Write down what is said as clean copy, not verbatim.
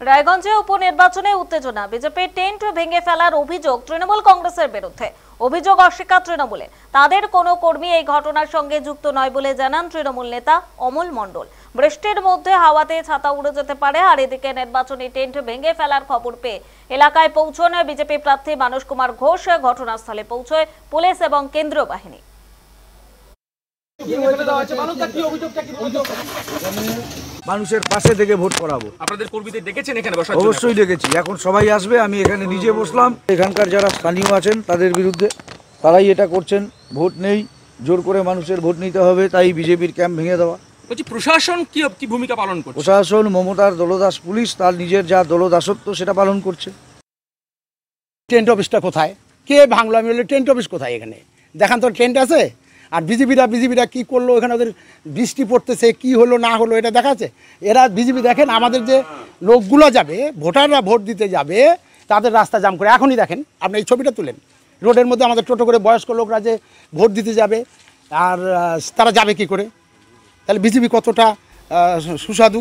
রায়গঞ্জে উপনির্বাচনে উত্তেজনা, বিজেপির টেন্ট ভেঙে ফেলার অভিযোগ তৃণমূল কংগ্রেসের বিরুদ্ধে। অভিযোগ অস্বীকার তৃণমূলে, তাদের কোনো কর্মী এই ঘটনার সঙ্গে যুক্ত নয় বলে জানান তৃণমূল নেতা অমল মণ্ডল। বৃষ্টির মধ্যে হাওয়াতে ছাতা উড়ে যেতে পারে, আর এদিকে নির্বাচনী টেন্ট ভেঙে ফেলার খবর পেয়ে এলাকায় পৌঁছন বিজেপি প্রার্থী মানস কুমার ঘোষ। ঘটনাস্থলে পৌঁছয় পুলিশ এবং কেন্দ্রীয় বাহিনী। মানুষের পাশে থেকে ভোট করাবো। আপনাদের কর্মীদের ডেকেছেন এখানে? অবশ্যই ডেকেছি, এখন সবাই আসবে। আমি এখানে নিজে বসলাম। এখানকার যারা স্থানীয় আছেন তাদের বিরুদ্ধে, তারাই এটা করছেন। ভোট নেই, জোর করে মানুষের ভোট নিতে হবে, তাই বিজেপির ক্যাম্প ভেঙে দেওয়া। বলছি, প্রশাসন কি ভূমিকা পালন করছে? প্রশাসন, মমতার দলদাস পুলিশ তার নিজের যা দলদাসত্ব সেটা পালন করছে। টেন্ট অফিসটা কোথায়? কে ভাঙলো? আমি বলি টেন্ট অফিস কোথায়? এখানে দেখান তো টেন্ট আছে। আর বিজেপিরা কি করলো এখানে? ওদের বৃষ্টি পড়তেছে, কি হলো না হলো এটা দেখাচ্ছে। এরা বিজেপি দেখেন, আমাদের যে লোকগুলো যাবে, ভোটাররা ভোট দিতে যাবে, তাদের রাস্তা জাম করে। এখনই দেখেন, আপনি এই ছবিটা তুলেন, রোডের মধ্যে আমাদের টোটো করে বয়স্ক লোকরা যে ভোট দিতে যাবে, আর তারা যাবে কি করে? তাহলে বিজেপি কতটা সুস্বাদু।